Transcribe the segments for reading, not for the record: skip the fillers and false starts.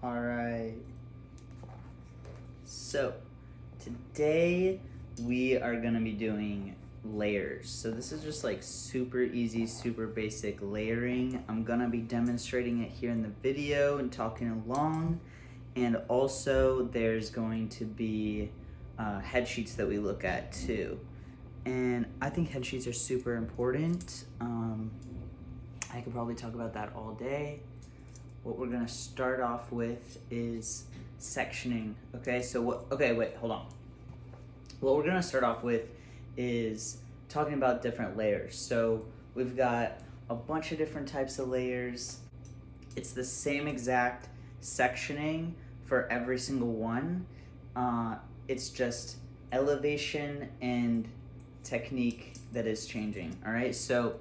All right. So today we are gonna be doing layers. So this is just like super easy, super basic layering. I'm gonna be demonstrating it here in the video and talking along. And also there's going to be head sheets that we look at too. And I think head sheets are super important. I could probably talk about that all day. What we're gonna start off with is sectioning. Okay, so wait, hold on. What we're gonna start off with is talking about different layers. So we've got a bunch of different types of layers. It's the same exact sectioning for every single one. It's just elevation and technique that is changing. All right, so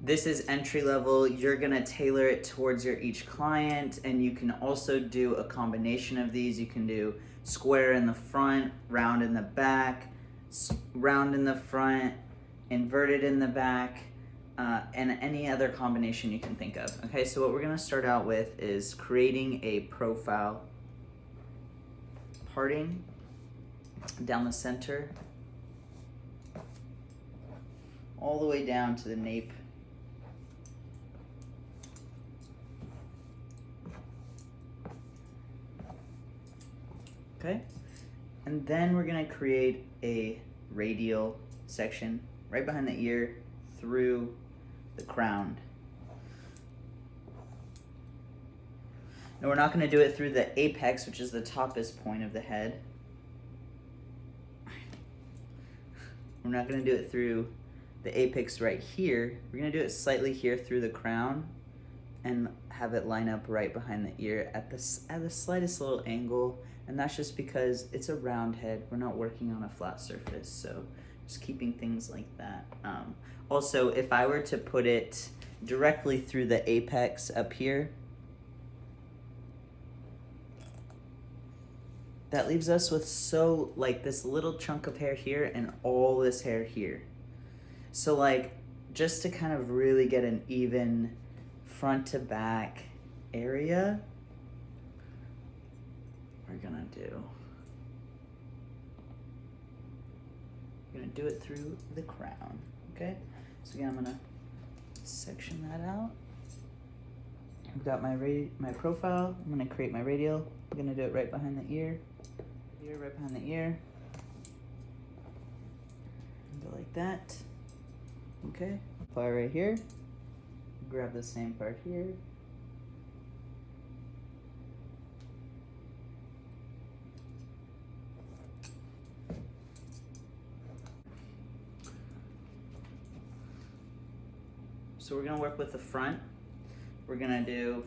this is entry level. You're gonna tailor it towards your each client, and you can also do a combination of these. You can do square in the front, round in the back, round in the front, inverted in the back, and any other combination you can think of. Okay, so what we're gonna start out with is creating a profile, parting down the center, all the way down to the nape. Okay, and then we're gonna create a radial section right behind the ear through the crown. Now we're not gonna do it through the apex, which is the toppest point of the head. We're not gonna do it through the apex right here. We're gonna do it slightly here through the crown and have it line up right behind the ear at the slightest little angle. And that's just because it's a round head. We're not working on a flat surface, so just keeping things like that. Also, if I were to put it directly through the apex up here, that leaves us with this little chunk of hair here and all this hair here. So like, just to kind of really get an even front to back area, we're gonna do it through the crown. Okay, so again, I'm gonna section that out. I've got my profile. I'm gonna create my radial. I'm gonna do it right behind the ear, right behind the ear. Go like that. Okay, apply right here. Grab the same part here. So we're gonna work with the front. We're gonna do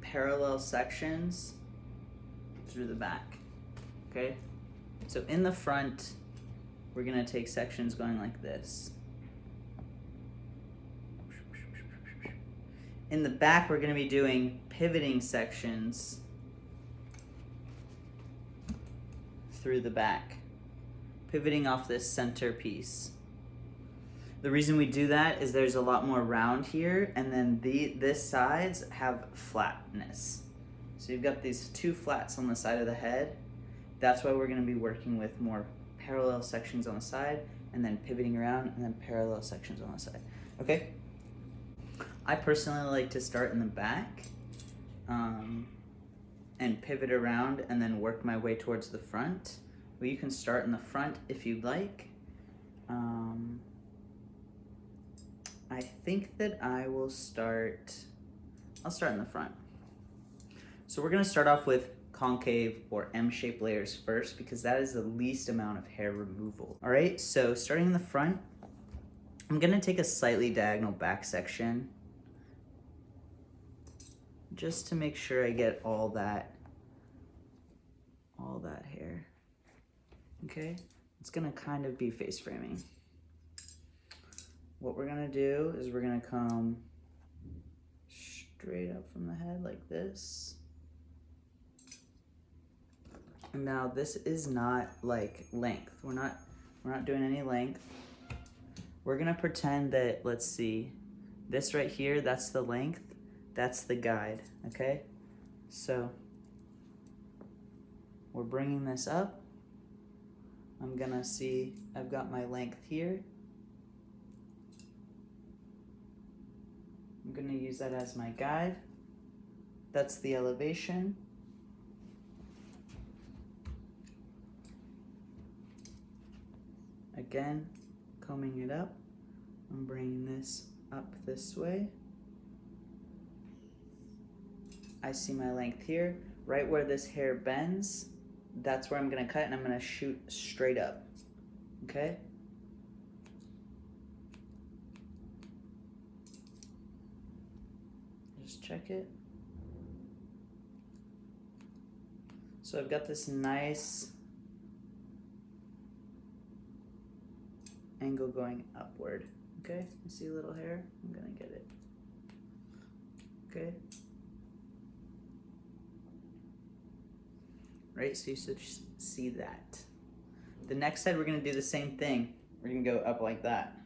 parallel sections through the back, okay? So in the front, we're gonna take sections going like this. In the back, we're gonna be doing pivoting sections through the back, pivoting off this center piece. The reason we do that is there's a lot more round here, and then this sides have flatness. So you've got these two flats on the side of the head. That's why we're gonna be working with more parallel sections on the side, and then pivoting around, and then parallel sections on the side. Okay? I personally like to start in the back, and pivot around, and then work my way towards the front. Well, you can start in the front if you'd like. I think that I'll start in the front. So we're gonna start off with concave or M-shaped layers first, because that is the least amount of hair removal. All right, so starting in the front, I'm gonna take a slightly diagonal back section just to make sure I get all that hair. Okay, it's gonna kind of be face framing. What we're gonna do is we're gonna come straight up from the head like this. And now this is not like length. We're not doing any length. We're gonna pretend that, let's see, This right here, that's the length, that's the guide, okay? So we're bringing this up. I'm gonna see, I've got my length here. I'm gonna use that as my guide. That's the elevation. Again, combing it up. I'm bringing this up this way. I see my length here. Right where this hair bends, that's where I'm gonna cut, and I'm gonna shoot straight up, okay? Just check it. So I've got this nice angle going upward, okay? You see a little hair? I'm gonna get it, okay? Right, so you should see that. The next side, we're gonna do the same thing. We're gonna go up like that.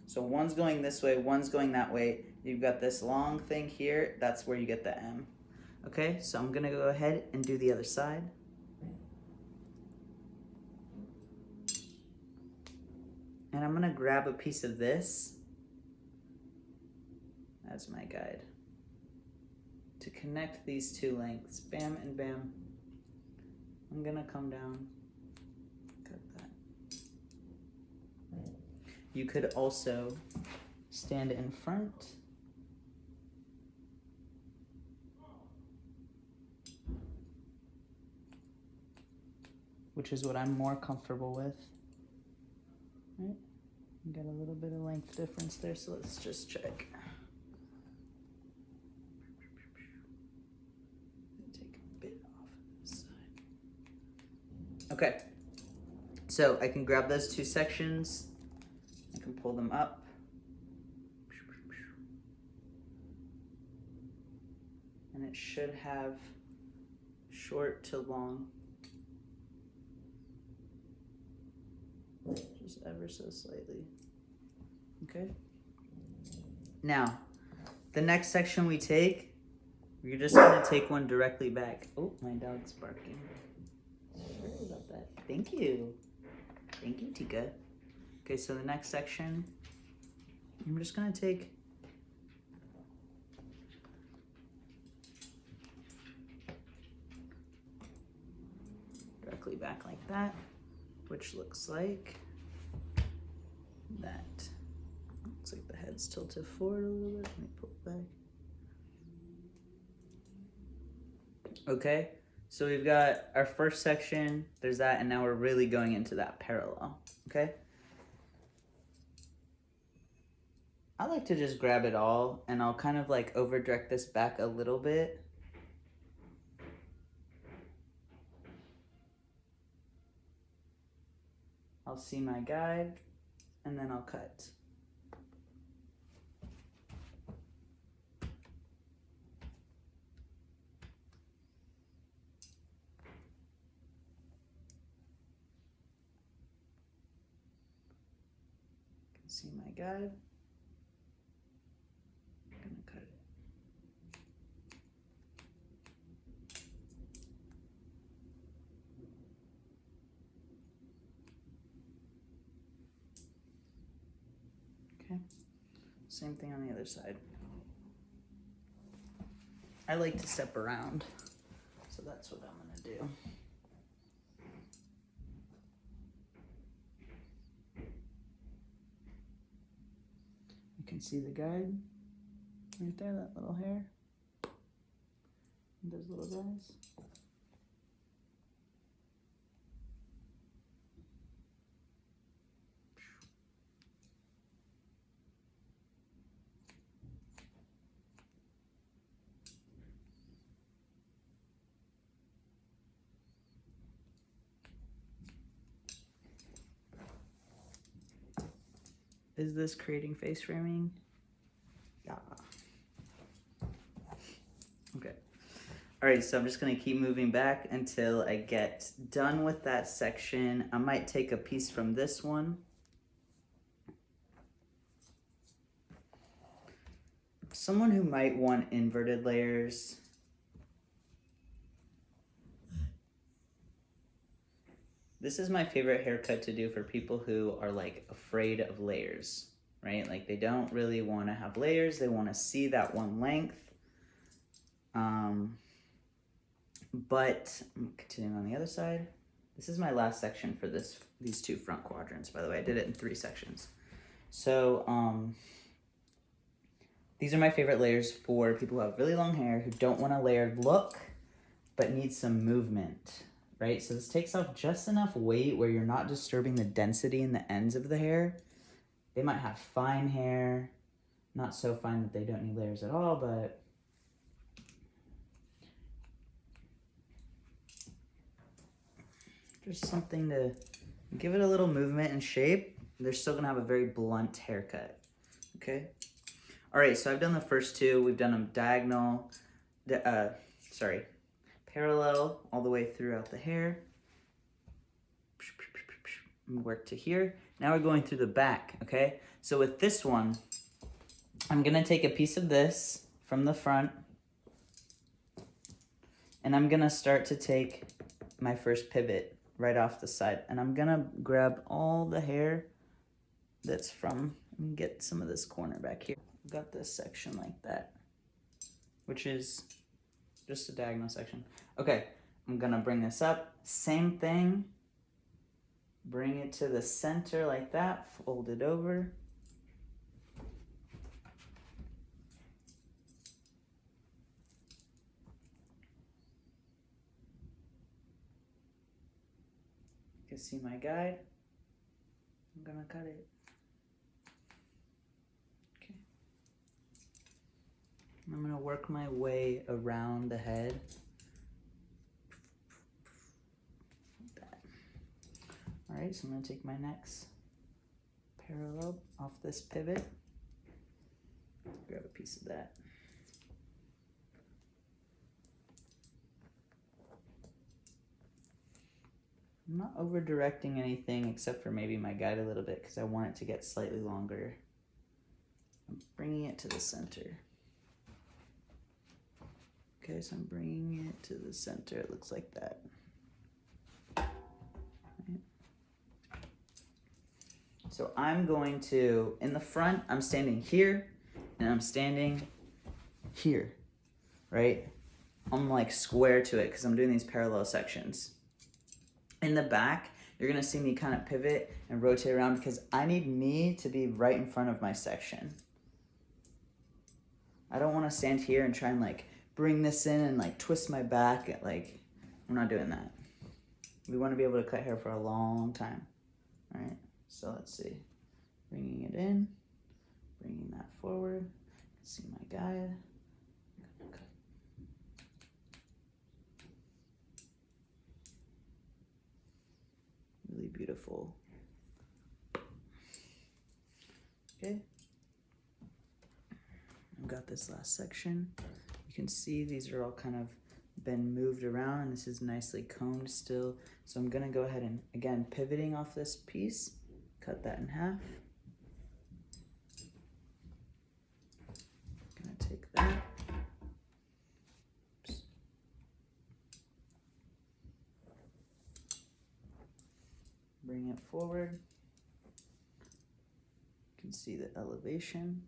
So one's going this way, one's going that way. You've got this long thing here, that's where you get the M. Okay, so I'm gonna go ahead and do the other side. And I'm gonna grab a piece of this as my guide to connect these two lengths, bam and bam. I'm gonna come down, cut that. You could also stand in front. Which is what I'm more comfortable with. Right? You got a little bit of length difference there, so let's just check. Take a bit off this side. Okay, so I can grab those two sections. I can pull them up. And it should have short to long. Just ever so slightly. Okay. Now, the next section we take, we're just gonna take one directly back. Oh, my dog's barking. Sorry about that. Thank you. Thank you, Tika. Okay, so the next section, I'm just gonna take directly back like that, which looks like that. Looks like the head's tilted forward a little bit. Let me pull it back. Okay, so we've got our first section, there's that, and now we're really going into that parallel, okay? I like to just grab it all, and I'll kind of like over direct this back a little bit. I'll see my guide, and then I'll cut. See my guide. I'm gonna cut it. Okay, same thing on the other side. I like to step around, so that's what I'm gonna do. You can see the guide right there, that little hair, and those little guys. Is this creating face framing? Yeah. Okay. All right, so I'm just gonna keep moving back until I get done with that section. I might take a piece from this one. someone who might want inverted layers, this is my favorite haircut to do for people who are like afraid of layers, right? Like they don't really want to have layers. They want to see that one length. But I'm continuing on the other side. This is my last section for these two front quadrants, by the way. I did it in 3 sections. So these are my favorite layers for people who have really long hair, who don't want a layered look, but need some movement, right? So this takes off just enough weight where you're not disturbing the density in the ends of the hair. They might have fine hair, not so fine that they don't need layers at all, but just something to give it a little movement and shape. They're still gonna have a very blunt haircut, okay? All right, so I've done the first 2. We've done them diagonal, parallel all the way throughout the hair. Work to here. Now we're going through the back, okay? So with this one, I'm gonna take a piece of this from the front, and I'm gonna start to take my first pivot right off the side, and I'm gonna grab all the hair that's from, and get some of this corner back here. Got this section like that, which is just a diagonal section. Okay, I'm gonna bring this up, same thing, bring it to the center like that, fold it over. You can see my guide. I'm gonna cut it. Okay. I'm gonna work my way around the head. Like that. All right, so I'm gonna take my next parallel off this pivot. Grab a piece of that. I'm not over directing anything except for maybe my guide a little bit because I want it to get slightly longer. I'm bringing it to the center. Okay, so I'm bringing it to the center. It looks like that. Right. So I'm going to, in the front, I'm standing here and I'm standing here, right? I'm like square to it because I'm doing these parallel sections. In the back, you're gonna see me kind of pivot and rotate around because I need me to be right in front of my section. I don't wanna stand here and try and like bring this in and like twist my back. Like, we're not doing that. We wanna be able to cut hair for a long time, all right? So let's see, bringing it in, bringing that forward, see my guide. Really beautiful. Okay. I've got this last section. You can see these are all kind of been moved around and this is nicely combed still. So I'm gonna go ahead and, again, pivoting off this piece, cut that in half. Gonna take that. Oops. Bring it forward. You can see the elevation.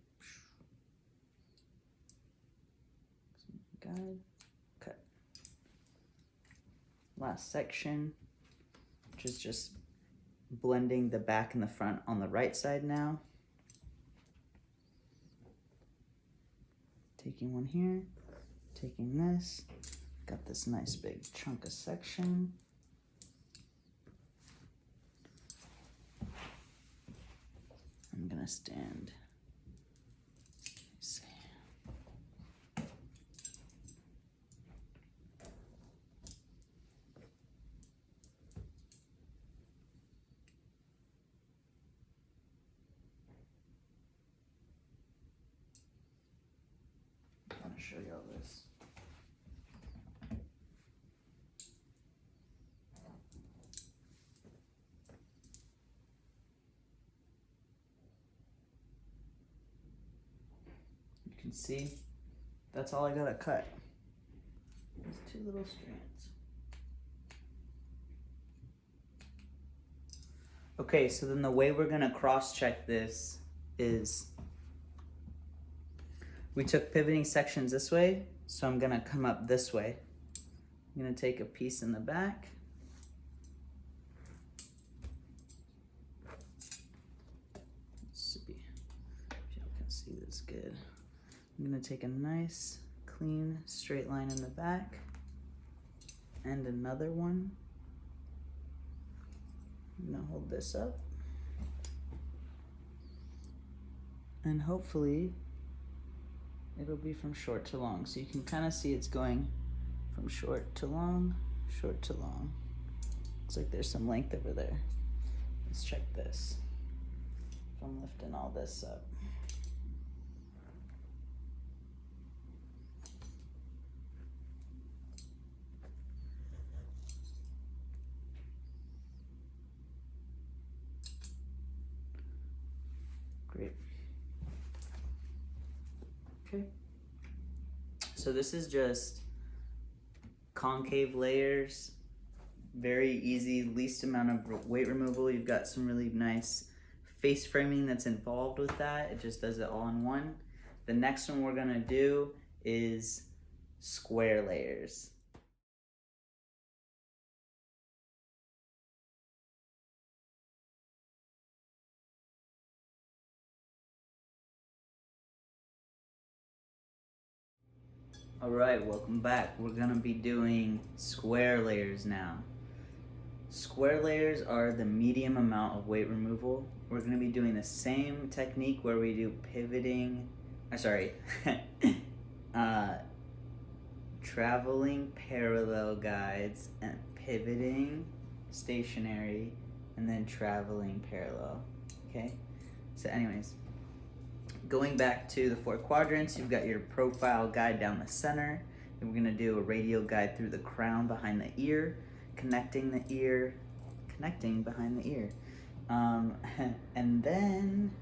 Guide, cut. Last section, which is just blending the back and the front on the right side now. Taking one here, taking this, got this nice big chunk of section. I'm gonna stand. Let's see. I'm gonna show you all this. You can see, that's all I gotta cut. These two little strands. Okay, so then the way we're gonna cross-check this is we took pivoting sections this way, so I'm gonna come up this way. I'm gonna take a piece in the back. Let's see if y'all can see this good. I'm gonna take a nice, clean, straight line in the back and another one. I'm gonna hold this up. And hopefully it'll be from short to long. So you can kind of see it's going from short to long, short to long. Looks like there's some length over there. Let's check this. If I'm lifting all this up. Great. Okay. So this is just concave layers, very easy, least amount of weight removal. You've got some really nice face framing that's involved with that. It just does it all in one. The next one we're gonna do is square layers. All right, welcome back. We're gonna be doing square layers now. Square layers are the medium amount of weight removal. We're gonna be doing the same technique where we do pivoting, traveling parallel guides and pivoting stationary and then traveling parallel, okay? So anyways, going back to the 4 quadrants, you've got your profile guide down the center. Then we're gonna do a radial guide through the crown behind the ear, connecting the ear, connecting behind the ear. And then,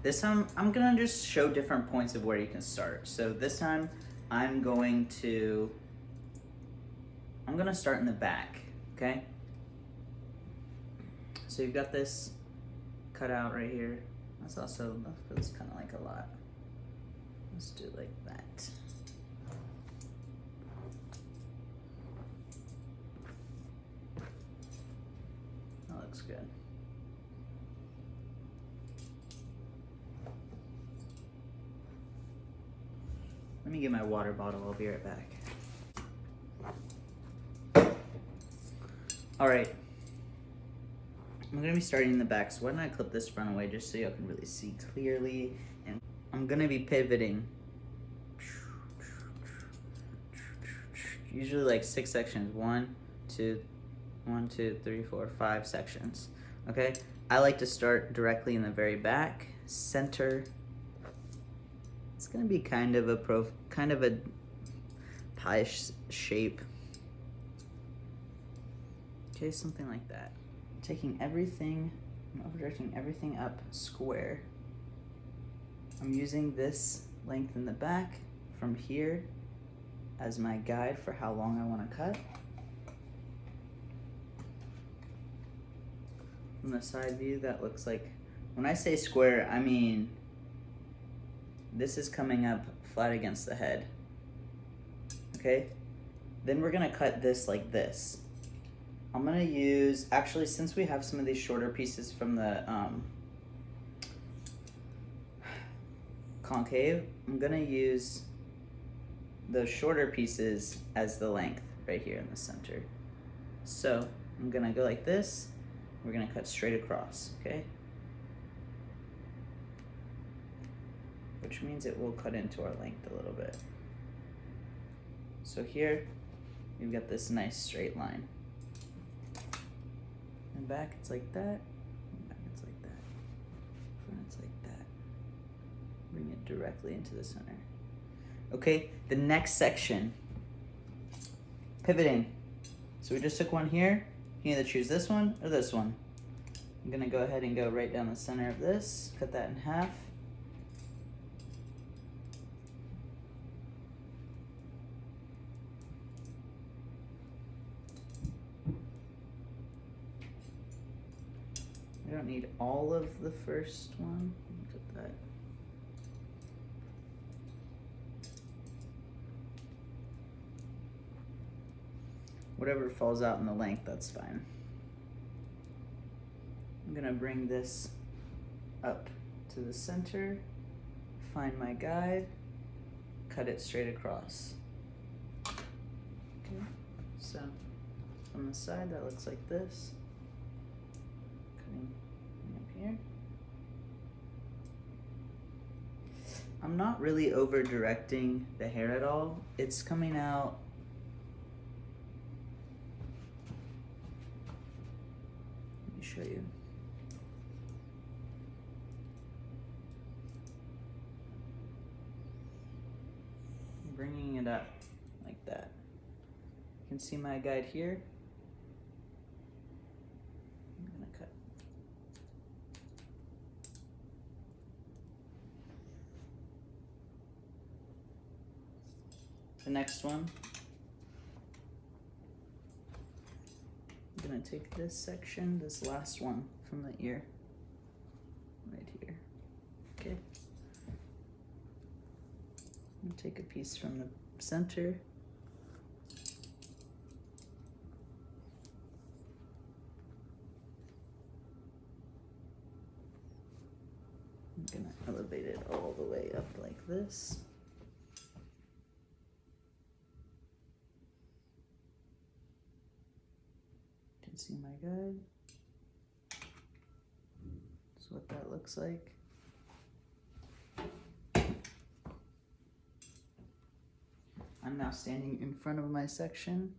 this time I'm gonna just show different points of where you can start. So this time I'm gonna start in the back, okay? So you've got this cut out right here. That feels kind of like a lot. Let's do it like that. That looks good. Let me get my water bottle, I'll be right back. All right. I'm gonna be starting in the back, so why don't I clip this front away just so y'all can really see clearly. And I'm gonna be pivoting. Usually like 6 sections, 1, 2, 3, 4, 5 sections, okay? I like to start directly in the very back, center. It's gonna be kind of a pie shape. Okay, something like that. Taking everything, I'm over-directing everything up square. I'm using this length in the back from here as my guide for how long I want to cut. From the side view, that looks like, when I say square, I mean this is coming up flat against the head, okay? Then we're gonna cut this like this. I'm gonna use, actually, since we have some of these shorter pieces from the concave, I'm gonna use those shorter pieces as the length right here in the center. So I'm gonna go like this. We're gonna cut straight across, okay? Which means it will cut into our length a little bit. So here, you've got this nice straight line. And back it's like that, and back it's like that, front it's like that. Bring it directly into the center. Okay, the next section, pivoting. So we just took one here. You can either choose this one or this one. I'm gonna go ahead and go right down the center of this, cut that in half. I don't need all of the first one. Cut that. Whatever falls out in the length, that's fine. I'm gonna bring this up to the center, find my guide, cut it straight across. Okay, so from the side that looks like this. Cutting up here. I'm not really over directing the hair at all. It's coming out show you. I'm bringing it up like that. You can see my guide here. I'm gonna cut. The next one, I'm gonna take this section, this last one from the ear, right here. Okay. I'm gonna take a piece from the center. I'm gonna elevate it all the way up like this. See my guide. That's what that looks like. I'm now standing in front of my section.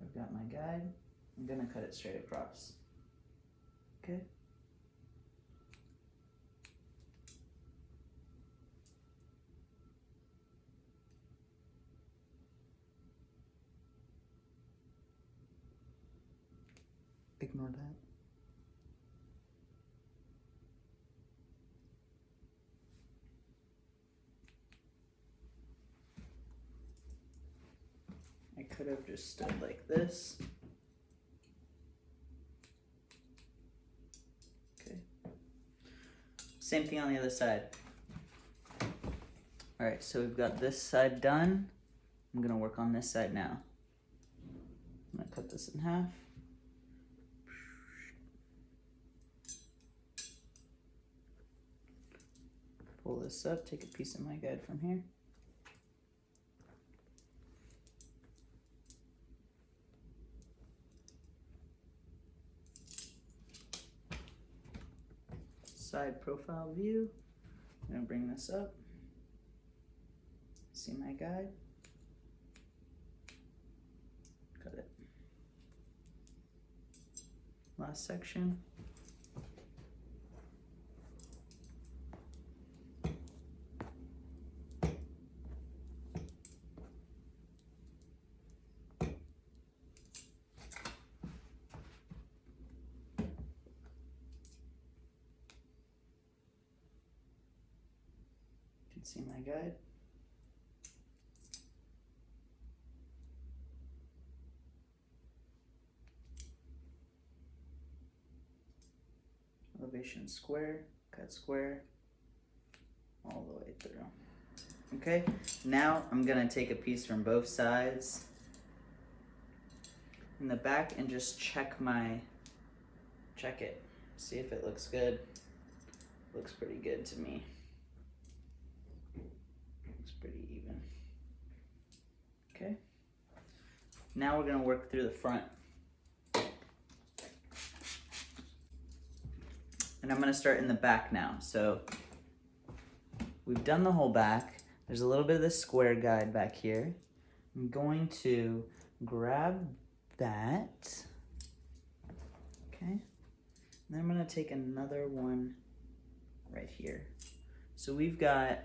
I've got my guide. I'm gonna cut it straight across. Okay. Ignore that. I could have just stood like this. Okay. Same thing on the other side. All right, so we've got this side done. I'm gonna work on this side now. I'm gonna cut this in half. Pull this up, take a piece of my guide from here. Side profile view. I'm gonna bring this up. See my guide. Cut it. Last section. See my guide. Elevation square, cut square, all the way through. Okay, now I'm gonna take a piece from both sides in the back and just check it. See if it looks good. Looks pretty good to me. Pretty even. Okay. Now we're gonna work through the front. And I'm gonna start in the back now. So we've done the whole back. There's a little bit of the square guide back here. I'm going to grab that. Okay. And then I'm gonna take another one right here. So we've got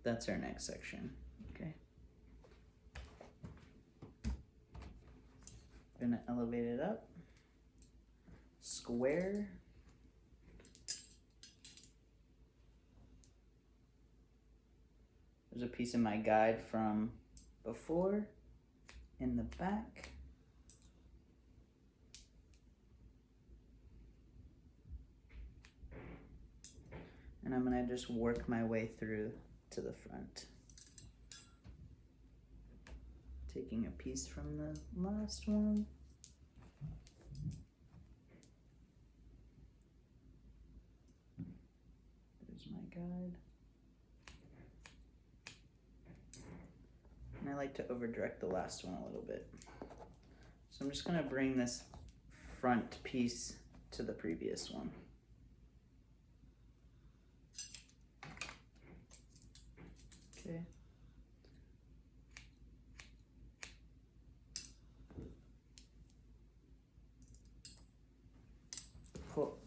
That's our next section, okay? Gonna elevate it up. Square. There's a piece of my guide from before in the back. And I'm gonna just work my way through to the front. Taking a piece from the last one. There's my guide. And I like to over direct the last one a little bit. So I'm just gonna bring this front piece to the previous one. Okay. Cool.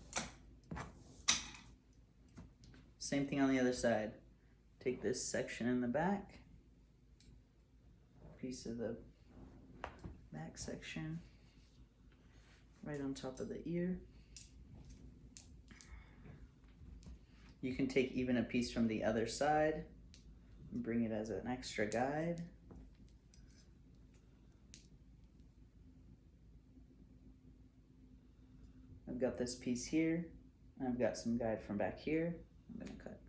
Same thing on the other side. Take this section in the back, piece of the back section, right on top of the ear. You can take even a piece from the other side and bring it as an extra guide. I've got this piece here, and I've got some guide from back here. I'm gonna cut.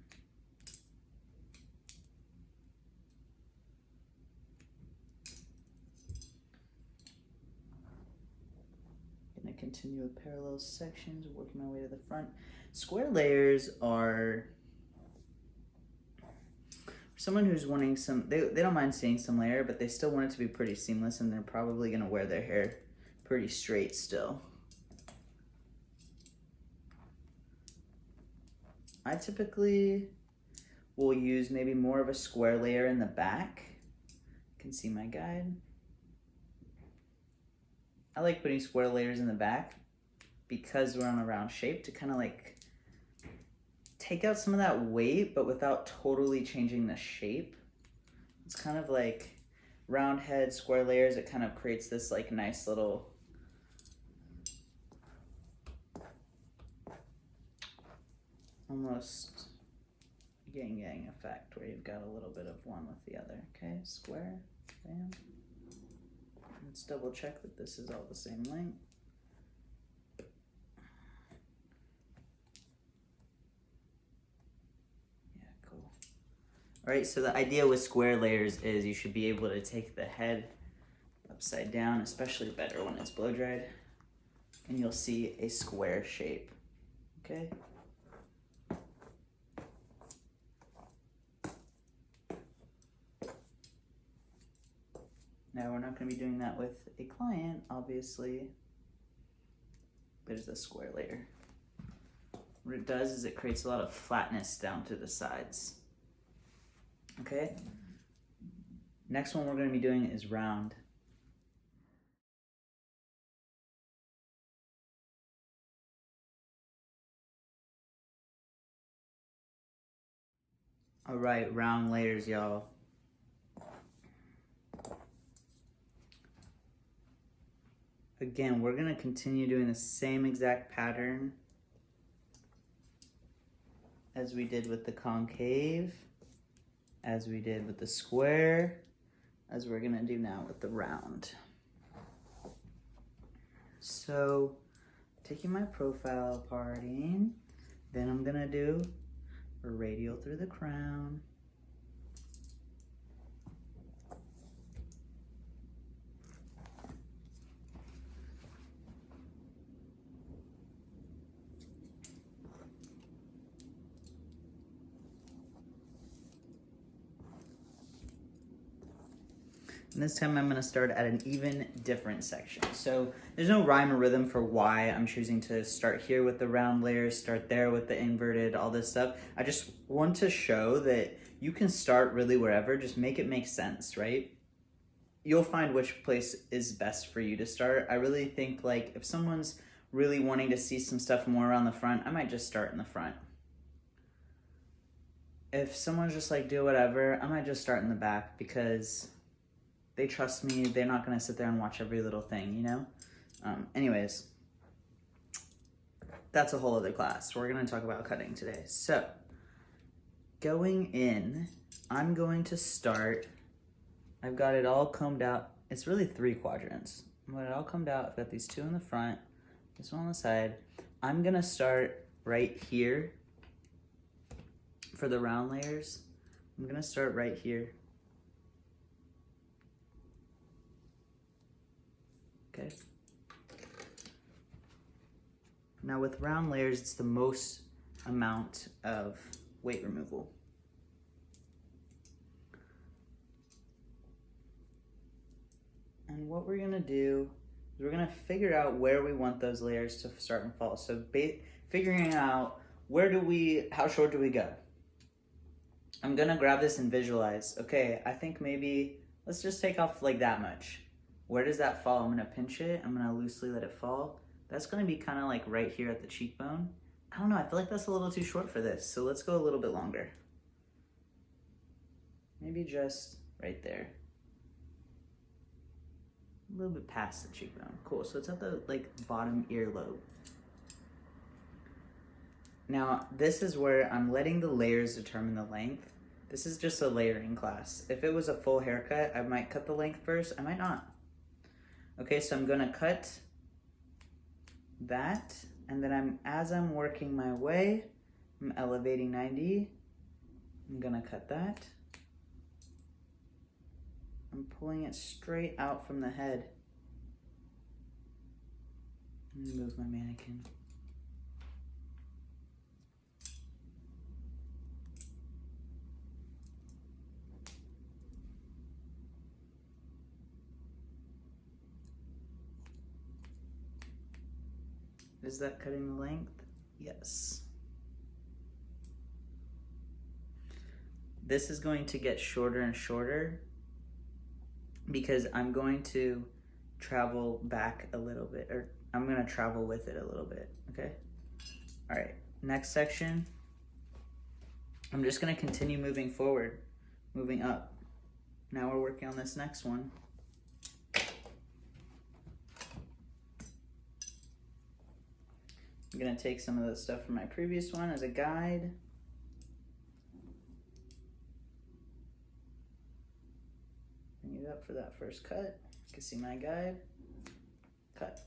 Gonna continue with parallel sections, working my way to the front. Square layers are, for someone who's wanting some, they don't mind seeing some layer, but they still want it to be pretty seamless, and they're probably gonna wear their hair pretty straight still. I typically will use maybe more of a square layer in the back. You can see my guide. I like putting square layers in the back because we're on a round shape to kind of like take out some of that weight, but without totally changing the shape. It's kind of like round head, square layers. It kind of creates this like nice little almost yin-yang effect where you've got a little bit of one with the other. Okay, square, bam. Let's double check that this is all the same length. Yeah, cool. All right, so the idea with square layers is you should be able to take the head upside down, especially better when it's blow dried, and you'll see a square shape, okay? Now we're not going to be doing that with a client, obviously. There's the square layer. What it does is it creates a lot of flatness down to the sides. Okay? Next one we're going to be doing is round. All right, round layers, y'all. Again, we're gonna continue doing the same exact pattern as we did with the concave, as we did with the square, as we're gonna do now with the round. So, taking my profile parting, then I'm gonna do a radial through the crown. And this time I'm gonna start at an even different section. So there's no rhyme or rhythm for why I'm choosing to start here with the round layers, start there with the inverted, all this stuff. I just want to show that you can start really wherever, just make it make sense, right? You'll find which place is best for you to start. I really think like if someone's really wanting to see some stuff more around the front, I might just start in the front. if someone's just like, do whatever, I might just start in the back because they trust me. They're not going to sit there and watch every little thing, you know? Anyways, that's a whole other class. We're going to talk about cutting today. So, going in, I'm going to start, I've got it all combed out. It's really 3 quadrants. I've got it all combed out. I've got these 2 in the front, this one on the side. I'm going to start right here for the round layers. I'm going to start right here. Okay. Now with round layers, it's the most amount of weight removal. And what we're gonna do is we're gonna figure out where we want those layers to start and fall. So figuring out how short do we go? I'm gonna grab this and visualize. Okay, I think maybe, let's just take off like that much. Where does that fall? I'm gonna pinch it, I'm gonna loosely let it fall. That's gonna be kind of like right here at the cheekbone. I don't know, I feel like that's a little too short for this, so let's go a little bit longer. Maybe just right there. A little bit past the cheekbone. Cool, so it's at the like bottom earlobe. Now, this is where I'm letting the layers determine the length. This is just a layering class. If it was a full haircut, I might cut the length first, I might not. Okay, so I'm gonna cut that, and then as I'm working my way, I'm elevating 90. I'm gonna cut that. I'm pulling it straight out from the head. Let me move my mannequin. Is that cutting the length? Yes. This is going to get shorter and shorter because I'm going to travel back a little bit, or I'm gonna travel with it a little bit, okay? All right, next section. I'm just gonna continue moving forward, moving up. Now we're working on this next one. I'm gonna take some of the stuff from my previous one as a guide. Bring it up for that first cut. You can see my guide. Cut.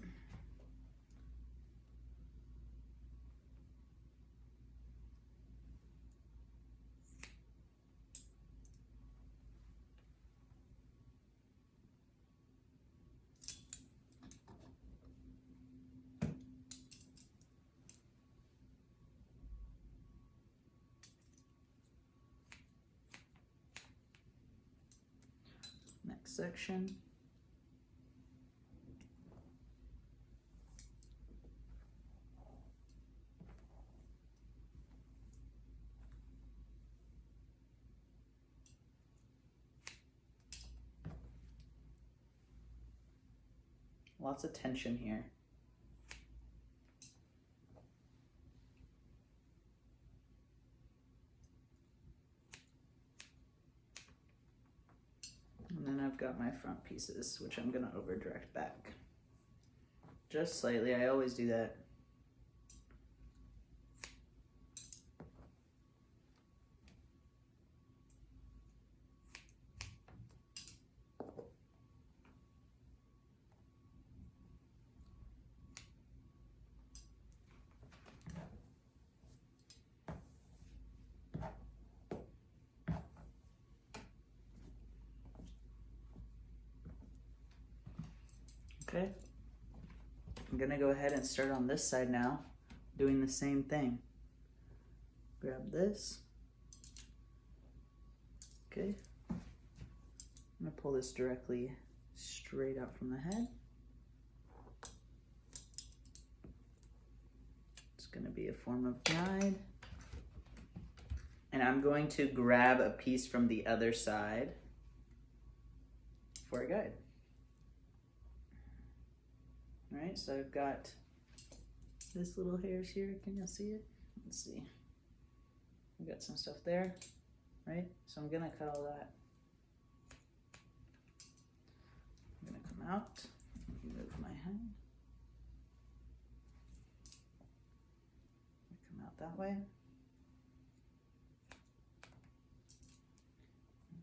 Next section. Lots of tension here. And then I've got my front pieces, which I'm gonna over direct back. Just slightly, I always do that. Okay, I'm gonna go ahead and start on this side now, doing the same thing. Grab this. Okay, I'm gonna pull this directly straight out from the head. It's gonna be a form of guide. And I'm going to grab a piece from the other side for a guide. All right, so I've got this little hairs here. Can you see it? Let's see. I've got some stuff there. right? So I'm gonna cut all that. I'm gonna come out, move my head. Come out that way. I'm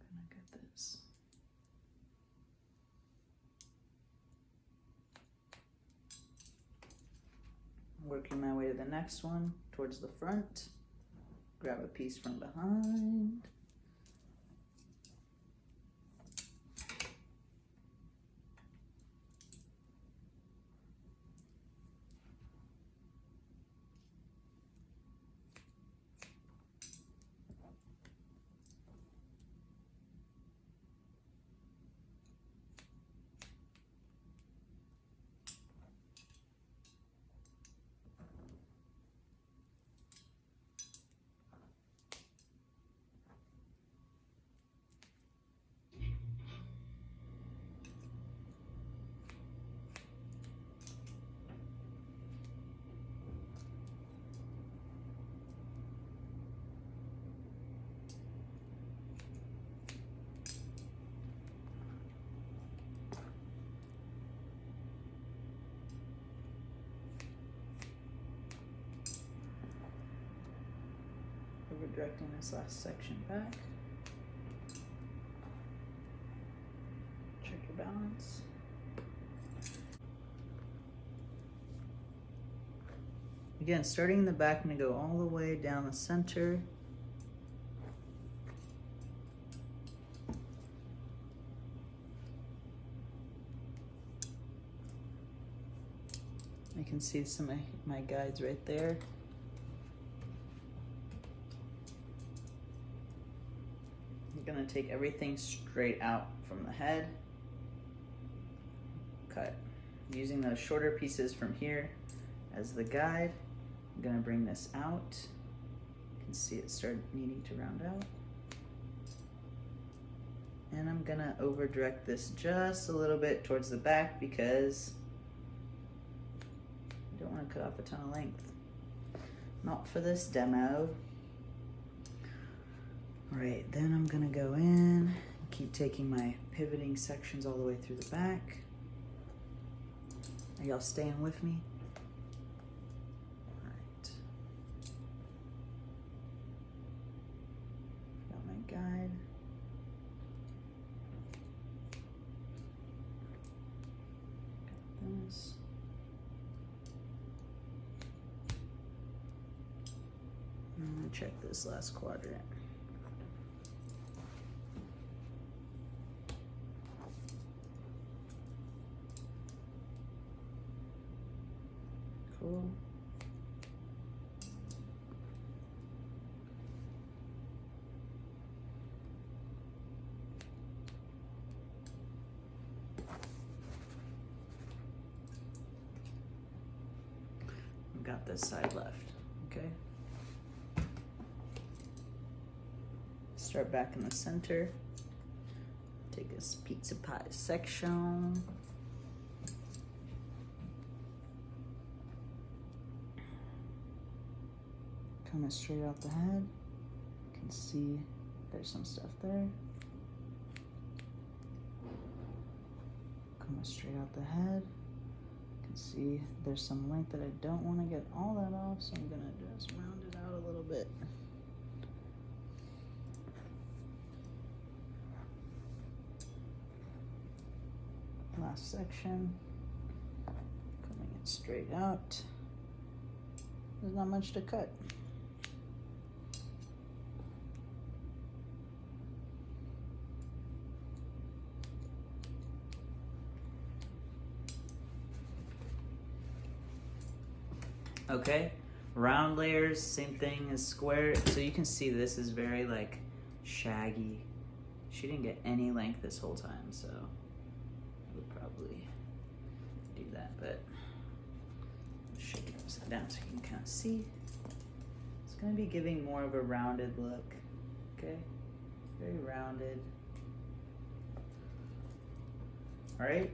gonna get this. Working my way to the next one, towards the front. Grab a piece from behind. Over directing this last section back. Check your balance. Again, starting in the back, I'm gonna go all the way down the center. I can see some of my guides right there. I'm gonna take everything straight out from the head. Cut. Using those shorter pieces from here as the guide, I'm gonna bring this out. You can see it start needing to round out. And I'm gonna over direct this just a little bit towards the back because I don't wanna cut off a ton of length. Not for this demo. All right, then I'm gonna go in, keep taking my pivoting sections all the way through the back. Are y'all staying with me? All right. Got my guide. Got this. I'm gonna check this last quadrant. Cool. I've got this side left, okay? Start back in the center. Take this pizza pie section. Coming straight out the head. You can see there's some stuff there. Coming straight out the head. You can see there's some length that I don't want to get all that off, so I'm gonna just round it out a little bit. Last section. Coming it straight out. There's not much to cut. Okay, round layers, same thing as square. So you can see this is very like shaggy. She didn't get any length this whole time, so I would probably do that, but I'll shake it upside down so you can kind of see. It's gonna be giving more of a rounded look, okay? Very rounded. All right.